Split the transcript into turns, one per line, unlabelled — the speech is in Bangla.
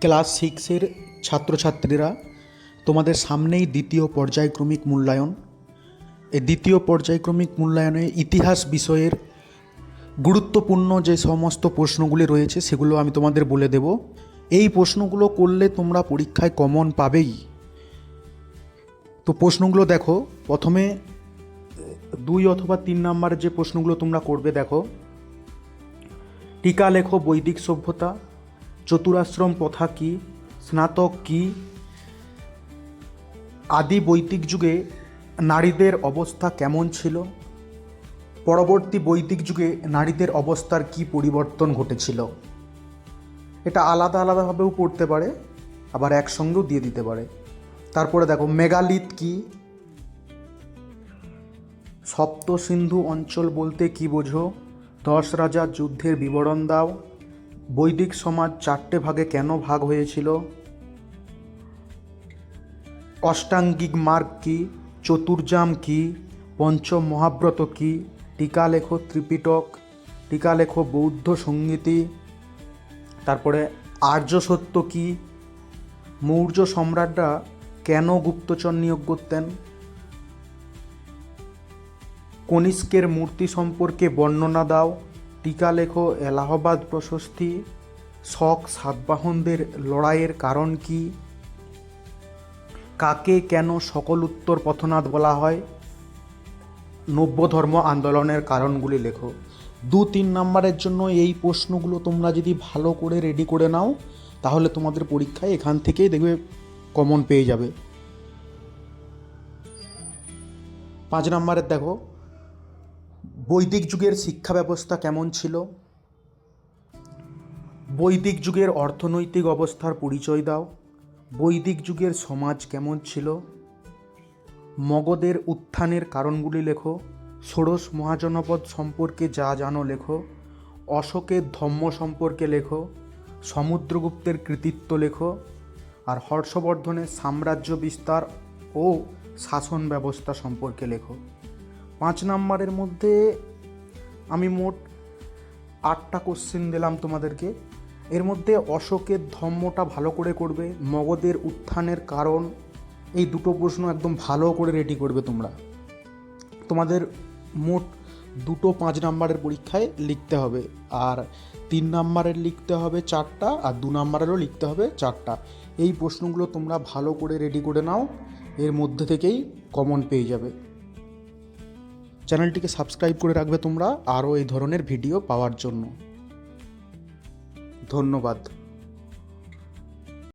ক্লাস সিক্সের ছাত্রছাত্রীরা, তোমাদের সামনেই দ্বিতীয় পর্যায়ক্রমিক মূল্যায়ন। এই দ্বিতীয় পর্যায়ক্রমিক মূল্যায়নে ইতিহাস বিষয়ের গুরুত্বপূর্ণ যে সমস্ত প্রশ্নগুলি রয়েছে সেগুলো আমি তোমাদের বলে দেব। এই প্রশ্নগুলো করলে তোমরা পরীক্ষায় কমন পাবেই। তো প্রশ্নগুলো দেখো, প্রথমে 2 অথবা 3 নম্বরের যে প্রশ্নগুলো তোমরা করবে দেখো। টিকা লেখো বৈদিক সভ্যতা, চতুরাশ্রম প্রথা কী, স্নাতক কী, আদি বৈদিক যুগে নারীদের অবস্থা কেমন ছিল, পরবর্তী বৈদিক যুগে নারীদের অবস্থার কী পরিবর্তন ঘটেছিল। এটা আলাদা আলাদাভাবেও পড়তে পারে, আবার একসঙ্গেও দিয়ে দিতে পারে। তারপরে দেখো মেগালিথ কী, সপ্ত সিন্ধু অঞ্চল বলতে কী বোঝো, 10 রাজার যুদ্ধের বিবরণ দাও, বৈদিক সমাজ 4টে ভাগে কেন ভাগ হয়েছিল, অষ্টাঙ্গিক মার্গ কী, চতুর্জাম কী, পঞ্চম মহাব্রত কী, টিকা লেখো ত্রিপিটক, টিকা লেখো বৌদ্ধ সংগীতি। তারপরে আর্য সত্য কী, মৌর্য সম্রাটরা কেন গুপ্তচর নিয়োগ করতেন, কনিষ্কের মূর্তি সম্পর্কে বর্ণনা দাও, টিকা লেখো এলাহাবাদ প্রশস্তি, শক সাতবাহনদের লড়াইয়ের কারণ কী, কাকে কেন সকল উত্তর পথনাথ বলা হয়, নব্য ধর্ম আন্দোলনের কারণগুলি লেখো। 2-3 নম্বরের জন্য এই প্রশ্নগুলো তোমরা যদি ভালো করে রেডি করে নাও তাহলে তোমাদের পরীক্ষায় এখান থেকেই দেখবে কমন পেয়ে যাবে। 5 নম্বরের দেখো, বৈদিক যুগের শিক্ষা ব্যবস্থা কেমন ছিল, বৈদিক যুগের অর্থনৈতিক অবস্থার পরিচয় দাও, বৈদিক যুগের সমাজ কেমন ছিল, মগধের উত্থানের কারণগুলি লেখো, ষোড়শ মহাজনপদ সম্পর্কে যা জানো লেখো, অশোকের ধম্ম সম্পর্কে লেখো, সমুদ্রগুপ্তের কৃতিত্ব লেখো, আর হর্ষবর্ধনের সাম্রাজ্য বিস্তার ও শাসন ব্যবস্থা সম্পর্কে লেখো। 5 নম্বরের মধ্যে আমি মোট 8টা কোশ্চেন দিলাম তোমাদেরকে। এর মধ্যে অশোকের ধম্মটা ভালো করে করবে, মগধের উত্থানের কারণ, এই দুটো প্রশ্ন একদম ভালো করে রেডি করবে তোমরা। তোমাদের মোট 2টো 5 নম্বরের পরীক্ষায় লিখতে হবে, আর 3 নম্বরের লিখতে হবে 4টা, আর 2 নম্বরেরও লিখতে হবে 4টা। এই প্রশ্নগুলো তোমরা ভালো করে রেডি করে নাও, এর মধ্যে থেকেই কমন পেয়ে যাবে। চ্যানেলটিকে সাবস্ক্রাইব করে রাখবে তোমরা আরও এই ধরনের ভিডিও পাওয়ার জন্য। ধন্যবাদ।